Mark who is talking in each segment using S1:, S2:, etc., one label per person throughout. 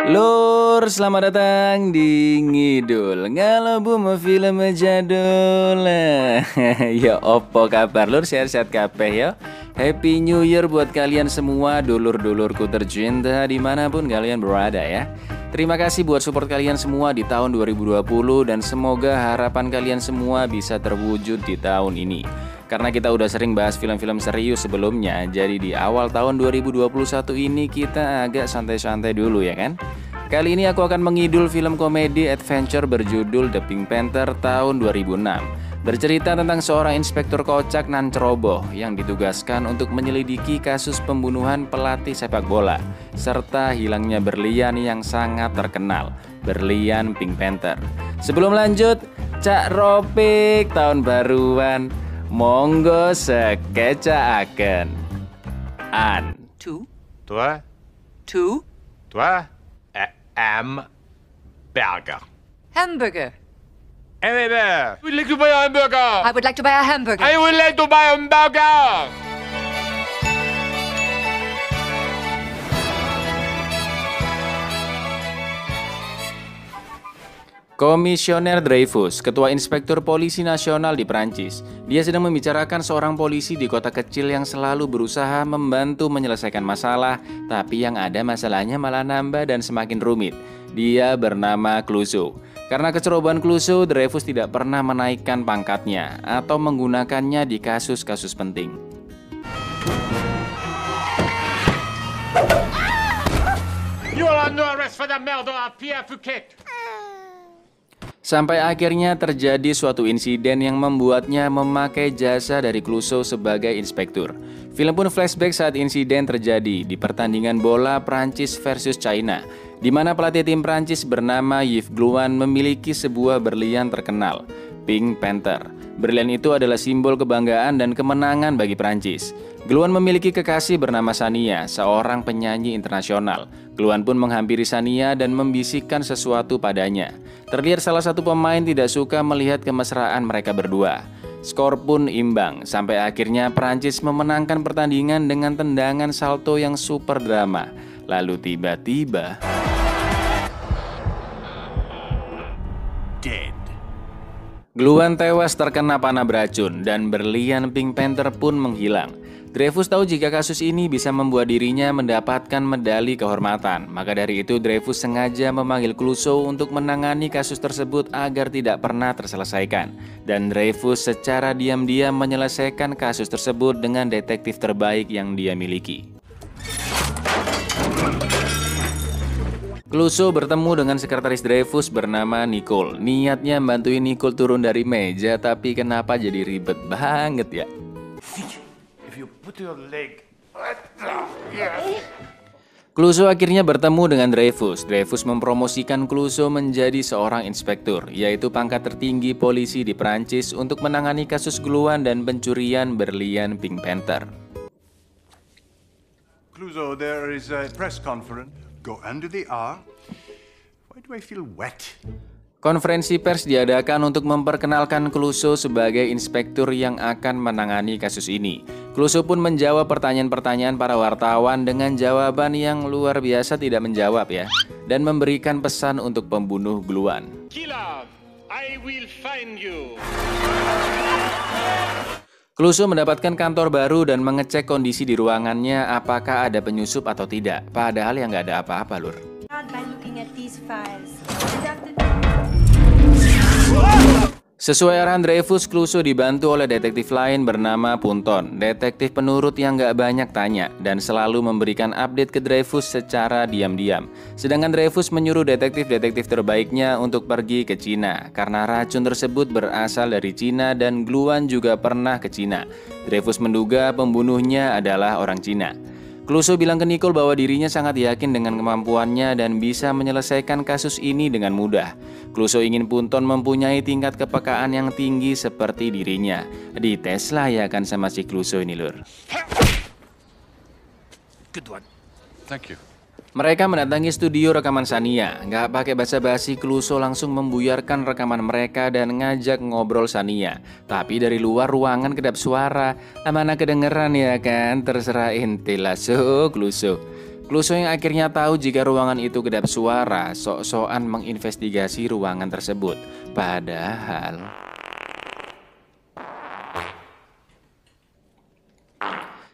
S1: Lur, selamat datang di Ngidul Ngalabumu film jadul. Ya opo kabar lur, sehat-sehat kabeh ya. Happy New Year buat kalian semua, dulur-dulurku tercinta dimanapun kalian berada ya. Terima kasih buat support kalian semua di tahun 2020 dan semoga harapan kalian semua bisa terwujud di tahun ini. Karena kita udah sering bahas film-film serius sebelumnya, jadi di awal tahun 2021 ini kita agak santai-santai dulu ya kan? Kali ini aku akan mengidul film komedi adventure berjudul The Pink Panther tahun 2006. Bercerita tentang seorang inspektur kocak nan ceroboh yang ditugaskan untuk menyelidiki kasus pembunuhan pelatih sepak bola serta hilangnya berlian yang sangat terkenal, berlian Pink Panther. Sebelum lanjut, Cak Ropik tahun baruan, monggo sekecaaken. An.
S2: Toi,
S3: Two
S2: toi, hamburger.
S3: hamburger.
S2: Hamburger. Would you like to buy a hamburger?
S3: I would like to buy a hamburger.
S2: I would like to buy a hamburger.
S1: Komisioner Dreyfus, ketua inspektur polisi nasional di Prancis. Dia sedang membicarakan seorang polisi di kota kecil yang selalu berusaha membantu menyelesaikan masalah, tapi yang ada masalahnya malah nambah dan semakin rumit. Dia bernama Clouseau. Karena kecerobohan Clouseau, Dreyfus tidak pernah menaikkan pangkatnya atau menggunakannya di kasus-kasus penting.
S2: You are under arrest for the murder of Pierre Fouquet.
S1: Sampai akhirnya terjadi suatu insiden yang membuatnya memakai jasa dari Clouseau sebagai inspektur. Film pun flashback saat insiden terjadi di pertandingan bola Prancis versus China, di mana pelatih tim Prancis bernama Yves Glouan memiliki sebuah berlian terkenal, Pink Panther. Berlian itu adalah simbol kebanggaan dan kemenangan bagi Prancis. Glouan memiliki kekasih bernama Sania, seorang penyanyi internasional. Glouan pun menghampiri Sania dan membisikkan sesuatu padanya. Terlihat salah satu pemain tidak suka melihat kemesraan mereka berdua. Skor pun imbang, sampai akhirnya Prancis memenangkan pertandingan dengan tendangan salto yang super drama. Lalu tiba-tiba
S2: Dead.
S1: Glouan tewas terkena panah beracun dan berlian Pink Panther pun menghilang. Dreyfus tahu jika kasus ini bisa membuat dirinya mendapatkan medali kehormatan. Maka dari itu Dreyfus sengaja memanggil Clouseau untuk menangani kasus tersebut agar tidak pernah terselesaikan. Dan Dreyfus secara diam-diam menyelesaikan kasus tersebut dengan detektif terbaik yang dia miliki. Clouseau bertemu dengan sekretaris Dreyfus bernama Nicole. Niatnya bantuin Nicole turun dari meja, tapi kenapa jadi ribet banget ya?
S2: If you put your leg.
S1: Clouseau akhirnya bertemu dengan Dreyfus. Dreyfus mempromosikan Clouseau menjadi seorang inspektur, yaitu pangkat tertinggi polisi di Prancis untuk menangani kasus Glouan dan pencurian berlian Pink Panther.
S4: Clouseau, there is a press conference. Go under the R. Why do I feel wet?
S1: Konferensi pers diadakan untuk memperkenalkan Clouseau sebagai inspektur yang akan menangani kasus ini. Clouseau pun menjawab pertanyaan-pertanyaan para wartawan dengan jawaban yang luar biasa tidak menjawab ya, dan memberikan pesan untuk pembunuh Glouan.
S2: Killer, I will find you.
S1: Clouseau mendapatkan kantor baru dan mengecek kondisi di ruangannya apakah ada penyusup atau tidak. Padahal yang nggak ada apa-apa lur.
S5: By looking at these files.
S1: Sesuai arahan Dreyfus, Clouseau dibantu oleh detektif lain bernama Punton. Detektif penurut yang gak banyak tanya dan selalu memberikan update ke Dreyfus secara diam-diam. Sedangkan Dreyfus menyuruh detektif-detektif terbaiknya untuk pergi ke Cina karena racun tersebut berasal dari Cina dan Glouan juga pernah ke Cina. Dreyfus menduga pembunuhnya adalah orang Cina. Clouseau bilang ke Nicole bahwa dirinya sangat yakin dengan kemampuannya dan bisa menyelesaikan kasus ini dengan mudah. Clouseau ingin Punton mempunyai tingkat kepekaan yang tinggi seperti dirinya. Dites lah ya kan sama si Clouseau ini lur.
S2: Good one.
S4: Thank you.
S1: Mereka mendatangi studio rekaman Sania. Nggak pakai basa-basi, Clouseau langsung membuyarkan rekaman mereka dan ngajak ngobrol Sania. Tapi dari luar ruangan kedap suara. Mana kedengeran ya kan? Terserah ente lah, Clouseau. Clouseau yang akhirnya tahu jika ruangan itu kedap suara, sok-sokan menginvestigasi ruangan tersebut. Padahal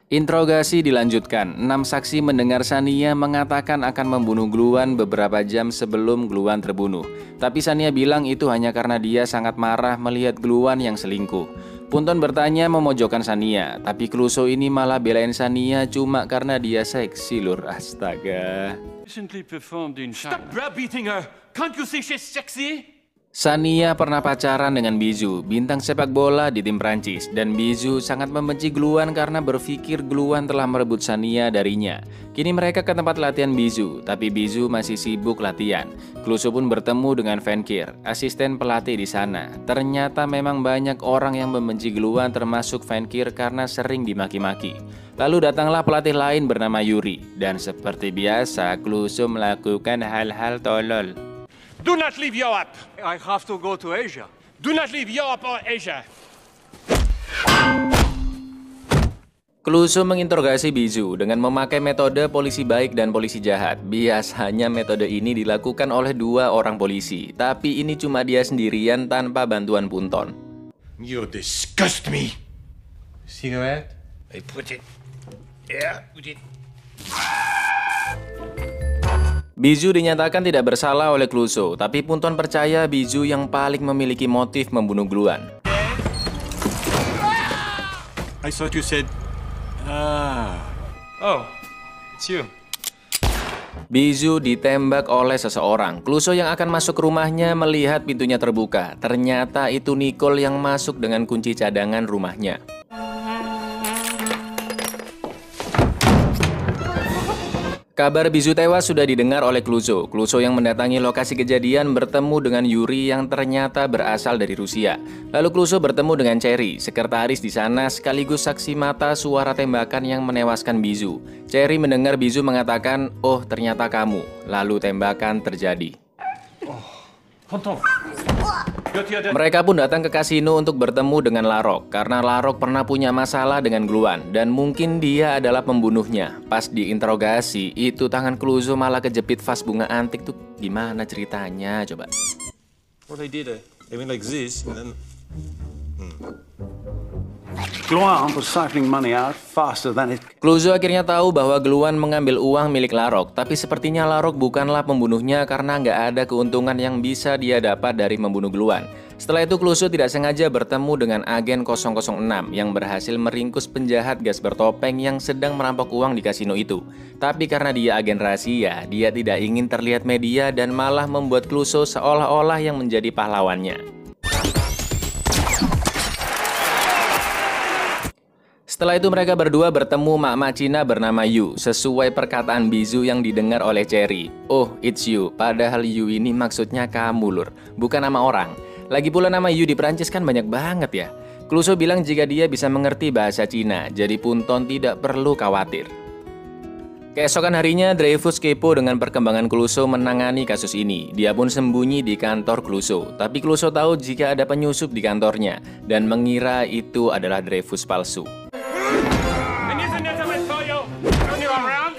S1: interogasi dilanjutkan. 6 saksi mendengar Shania mengatakan akan membunuh Gluan beberapa jam sebelum Gluan terbunuh. Tapi Shania bilang itu hanya karena dia sangat marah melihat Gluan yang selingkuh. Punton bertanya memojokkan Shania, tapi Clouseau ini malah belain Shania cuma karena dia seksi, lur. Astaga.
S2: Recently performed in China. Stop browbeating her! Can't you see she's sexy?
S1: Shania pernah pacaran dengan Bizou, bintang sepak bola di tim Prancis, dan Bizou sangat membenci Gluan karena berpikir Gluan telah merebut Shania darinya. Kini mereka ke tempat latihan Bizou, tapi Bizou masih sibuk latihan. Clouseau pun bertemu dengan Vankir, asisten pelatih di sana. Ternyata memang banyak orang yang membenci Gluan termasuk Vankir karena sering dimaki-maki. Lalu datanglah pelatih lain bernama Yuri, dan seperti biasa Clouseau melakukan hal-hal tolol.
S2: Do not leave Europe!
S4: I have to go to Asia.
S2: Do not leave Europe or Asia!
S1: Clouseau menginterogasi Bizou dengan memakai metode polisi baik dan polisi jahat. Biasanya metode ini dilakukan oleh 2 orang polisi, tapi ini cuma dia sendirian tanpa bantuan Punton.
S2: You disgust me! Cigarette? I put it. Yeah, put it.
S1: Bizou dinyatakan tidak bersalah oleh Clouseau, tapi Punton percaya Bizou yang paling memiliki motif membunuh Gluan.
S2: I thought you said... Oh, it's you.
S1: Bizou ditembak oleh seseorang. Clouseau yang akan masuk ke rumahnya melihat pintunya terbuka. Ternyata itu Nicole yang masuk dengan kunci cadangan rumahnya. Kabar Bizou tewas sudah didengar oleh Clouseau. Clouseau yang mendatangi lokasi kejadian bertemu dengan Yuri yang ternyata berasal dari Rusia. Lalu Clouseau bertemu dengan Cherry, sekretaris di sana sekaligus saksi mata suara tembakan yang menewaskan Bizou. Cherry mendengar Bizou mengatakan, "Oh, ternyata kamu." Lalu tembakan terjadi.
S2: Tonton.
S1: Mereka pun datang ke kasino untuk bertemu dengan Larok karena Larok pernah punya masalah dengan Gluan dan mungkin dia adalah pembunuhnya. Pas diinterogasi, itu tangan Clouseau malah kejepit vas bunga antik tuh. Gimana ceritanya coba?
S6: What I did, I went like this and then...
S4: Gluan was siphoning money out faster than it...
S1: Clouseau akhirnya tahu bahwa Gluan mengambil uang milik Larok, tapi sepertinya Larok bukanlah pembunuhnya karena nggak ada keuntungan yang bisa dia dapat dari membunuh Gluan. Setelah itu Clouseau tidak sengaja bertemu dengan agen 006 yang berhasil meringkus penjahat gas bertopeng yang sedang merampok uang di kasino itu. Tapi karena dia agen rahasia, dia tidak ingin terlihat media dan malah membuat Clouseau seolah-olah yang menjadi pahlawannya. Setelah itu mereka berdua bertemu mak-mak Cina bernama Yu, sesuai perkataan Bizou yang didengar oleh Cherry. "Oh, it's you." Padahal Yu ini maksudnya kamu, lur, bukan nama orang. Lagi pula nama Yu di Prancis kan banyak banget ya. Clouseau bilang jika dia bisa mengerti bahasa Cina, jadi Punton tidak perlu khawatir. Keesokan harinya, Dreyfus kepo dengan perkembangan Clouseau menangani kasus ini. Dia pun sembunyi di kantor Clouseau. Tapi Clouseau tahu jika ada penyusup di kantornya dan mengira itu adalah Dreyfus palsu.
S2: And isn't that a bit for you? Turn you around?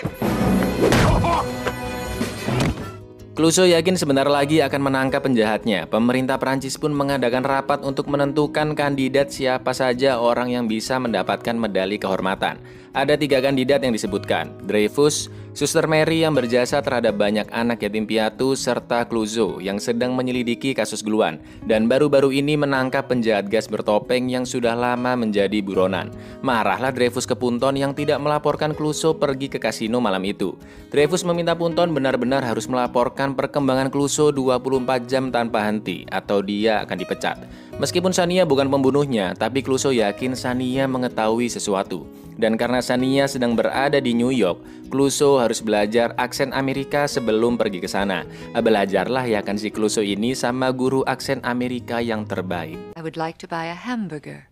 S1: Clouseau yakin sebentar lagi akan menangkap penjahatnya. Pemerintah Prancis pun mengadakan rapat untuk menentukan kandidat siapa saja orang yang bisa mendapatkan medali kehormatan. Ada 3 kandidat yang disebutkan, Dreyfus, Suster Mary yang berjasa terhadap banyak anak yatim piatu, serta Clouseau yang sedang menyelidiki kasus Gluan, dan baru-baru ini menangkap penjahat gas bertopeng yang sudah lama menjadi buronan. Marahlah Dreyfus ke Punton yang tidak melaporkan Clouseau pergi ke kasino malam itu. Dreyfus meminta Punton benar-benar harus melaporkan perkembangan Clouseau 24 jam tanpa henti, atau dia akan dipecat. Meskipun Shania bukan pembunuhnya, tapi Clouseau yakin Shania mengetahui sesuatu. Dan karena Shania sedang berada di New York, Clouseau harus belajar aksen Amerika sebelum pergi ke sana. Belajarlah ya kan si Clouseau ini sama guru aksen Amerika yang terbaik.
S3: I would like to buy a hamburger.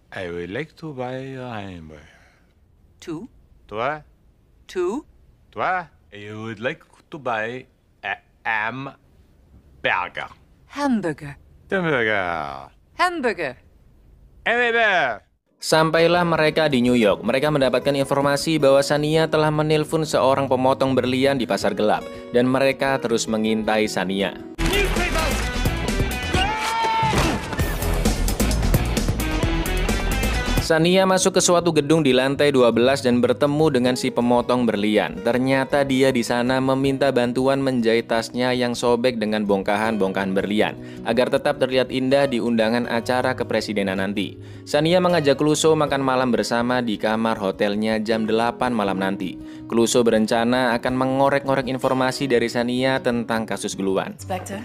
S2: I would like to buy a hamburger.
S3: 2.
S2: Toi?
S3: 2.
S2: Toi? I would like to buy a hamburger.
S3: Hamburger.
S2: Hamburger.
S3: Hamburger.
S2: Hamburger.
S1: Sampailah mereka di New York. Mereka mendapatkan informasi bahwa Shania telah menelpon seorang pemotong berlian di pasar gelap, dan mereka terus mengintai Shania. Shania masuk ke suatu gedung di lantai 12 dan bertemu dengan si pemotong berlian. Ternyata dia di sana meminta bantuan menjahit tasnya yang sobek dengan bongkahan-bongkahan berlian agar tetap terlihat indah di undangan acara kepresidenan nanti. Shania mengajak Clouseau makan malam bersama di kamar hotelnya jam 8 malam nanti. Clouseau berencana akan mengorek-ngorek informasi dari Shania tentang kasus Gluan.
S3: Inspector?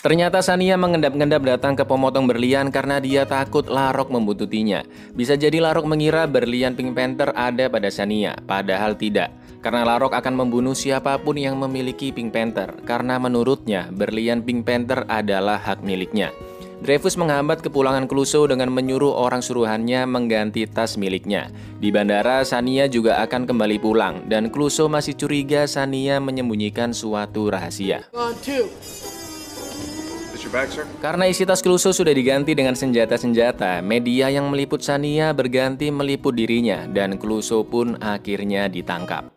S1: Ternyata Shania mengendap-endap datang ke pemotong berlian karena dia takut Larok membuntutinya. Bisa jadi Larok mengira berlian Pink Panther ada pada Shania, padahal tidak. Karena Larok akan membunuh siapapun yang memiliki Pink Panther, karena menurutnya berlian Pink Panther adalah hak miliknya. Dreyfus menghambat kepulangan Clouseau dengan menyuruh orang suruhannya mengganti tas miliknya. Di bandara, Shania juga akan kembali pulang, dan Clouseau masih curiga Shania menyembunyikan suatu rahasia. Karena isi tas Clouseau sudah diganti dengan senjata-senjata, media yang meliput Shania berganti meliput dirinya, dan Clouseau pun akhirnya ditangkap.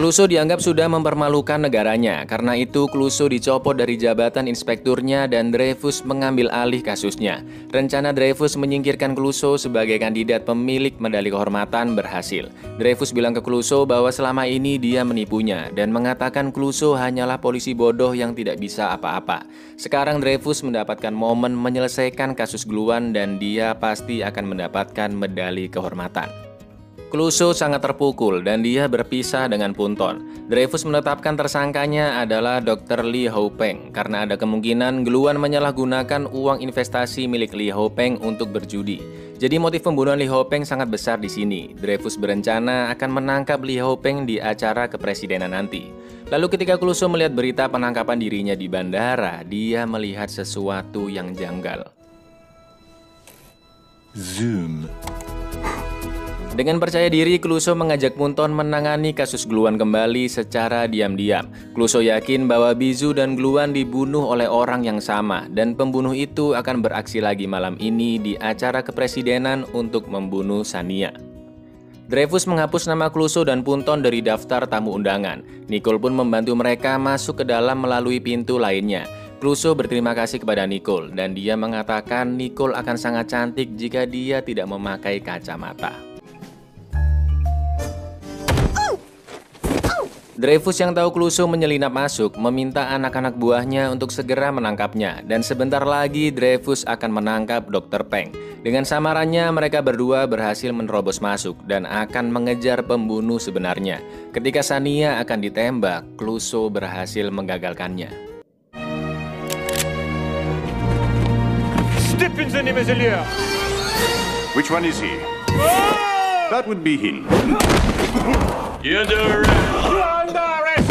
S1: Clouseau dianggap sudah mempermalukan negaranya. Karena itu Clouseau dicopot dari jabatan inspekturnya dan Dreyfus mengambil alih kasusnya. Rencana Dreyfus menyingkirkan Clouseau sebagai kandidat pemilik medali kehormatan berhasil. Dreyfus bilang ke Clouseau bahwa selama ini dia menipunya dan mengatakan Clouseau hanyalah polisi bodoh yang tidak bisa apa-apa. Sekarang Dreyfus mendapatkan momen menyelesaikan kasus Gluan dan dia pasti akan mendapatkan medali kehormatan. Clouseau sangat terpukul dan dia berpisah dengan Punton. Dreyfus menetapkan tersangkanya adalah Dr. Lee Ho-peng karena ada kemungkinan Gluan menyalahgunakan uang investasi milik Lee Ho-peng untuk berjudi. Jadi motif pembunuhan Lee Ho-peng sangat besar di sini. Dreyfus berencana akan menangkap Lee Ho-peng di acara kepresidenan nanti. Lalu ketika Clouseau melihat berita penangkapan dirinya di bandara, dia melihat sesuatu yang janggal.
S2: Zoom.
S1: Dengan percaya diri, Clouseau mengajak Punton menangani kasus Gluan kembali secara diam-diam. Clouseau yakin bahwa Bizou dan Gluan dibunuh oleh orang yang sama, dan pembunuh itu akan beraksi lagi malam ini di acara kepresidenan untuk membunuh Shania. Dreyfus menghapus nama Clouseau dan Punton dari daftar tamu undangan. Nicole pun membantu mereka masuk ke dalam melalui pintu lainnya. Clouseau berterima kasih kepada Nicole, dan dia mengatakan Nicole akan sangat cantik jika dia tidak memakai kacamata. Dreyfus yang tahu Clouseau menyelinap masuk, meminta anak-anak buahnya untuk segera menangkapnya. Dan sebentar lagi Dreyfus akan menangkap Dr. Peng. Dengan samarannya mereka berdua berhasil menerobos masuk dan akan mengejar pembunuh sebenarnya. Ketika Shania akan ditembak, Clouseau berhasil menggagalkannya.
S2: Step in the Nemeselier.
S4: Which one is he? That would be him.
S2: You're under arrest.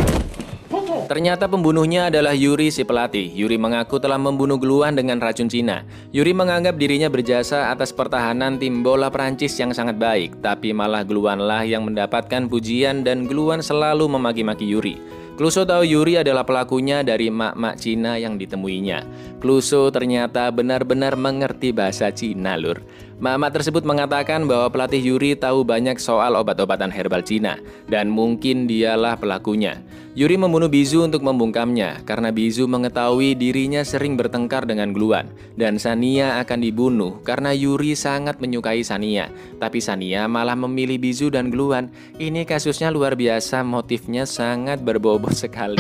S1: Ternyata pembunuhnya adalah Yuri si pelatih. Yuri mengaku telah membunuh Gluan dengan racun Cina. Yuri menganggap dirinya berjasa atas pertahanan tim bola Prancis yang sangat baik, tapi malah Gluanlah yang mendapatkan pujian dan Gluan selalu memaki-maki Yuri. Clouseau tahu Yuri adalah pelakunya dari mak-mak Cina yang ditemuinya. Clouseau ternyata benar-benar mengerti bahasa Cina, lur. Mak-mak tersebut mengatakan bahwa pelatih Yuri tahu banyak soal obat-obatan herbal Cina, dan mungkin dialah pelakunya. Yuri membunuh Bizou untuk membungkamnya, karena Bizou mengetahui dirinya sering bertengkar dengan Gluan, dan Shania akan dibunuh karena Yuri sangat menyukai Shania. Tapi Shania malah memilih Bizou dan Gluan. Ini kasusnya luar biasa, motifnya sangat berbobot sekali.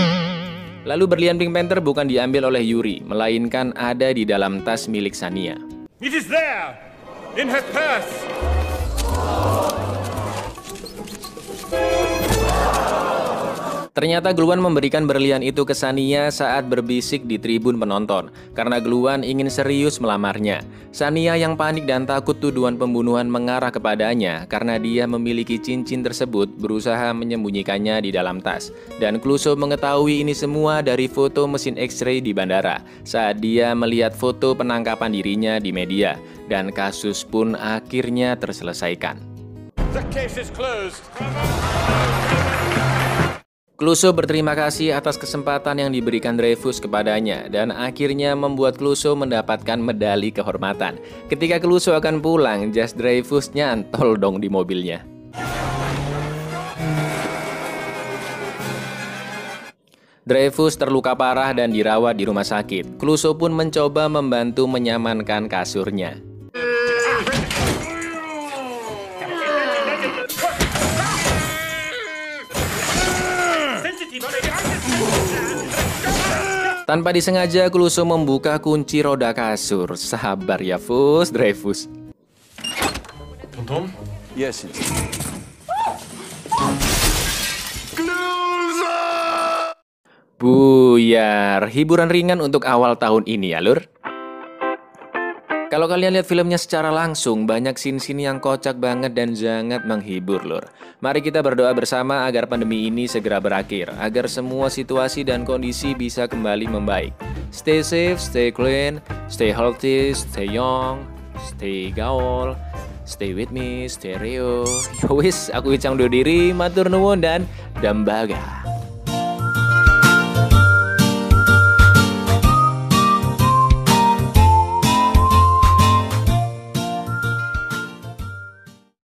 S1: Lalu berlian Pink Panther bukan diambil oleh Yuri, melainkan ada di dalam tas milik Shania.
S2: It is there, in her purse.
S1: Ternyata Gluan memberikan berlian itu ke Shania saat berbisik di tribun penonton, karena Gluan ingin serius melamarnya. Shania yang panik dan takut tuduhan pembunuhan mengarah kepadanya karena dia memiliki cincin tersebut berusaha menyembunyikannya di dalam tas. Dan Clouseau mengetahui ini semua dari foto mesin X-ray di bandara saat dia melihat foto penangkapan dirinya di media, dan kasus pun akhirnya terselesaikan.
S2: The case is closed.
S1: Clouseau berterima kasih atas kesempatan yang diberikan Dreyfus kepadanya dan akhirnya membuat Clouseau mendapatkan medali kehormatan. Ketika Clouseau akan pulang, jas Dreyfus nyantol dong di mobilnya. Dreyfus terluka parah dan dirawat di rumah sakit. Clouseau pun mencoba membantu menyamankan kasurnya. Tanpa disengaja, Clouseau membuka kunci roda kasur. Sabar ya, Dreyfus.
S6: Tonton?
S4: Yes, it's...
S1: Buyar, hiburan ringan untuk awal tahun ini ya, Lur. Kalau kalian lihat filmnya secara langsung, banyak scene-scene yang kocak banget dan sangat menghibur, Lur. Mari kita berdoa bersama agar pandemi ini segera berakhir, agar semua situasi dan kondisi bisa kembali membaik. Stay safe, stay clean, stay healthy, stay young, stay gaul, stay with me, stay Rio. Yowis, aku Icang undur diri, matur nuwun dan dambaga.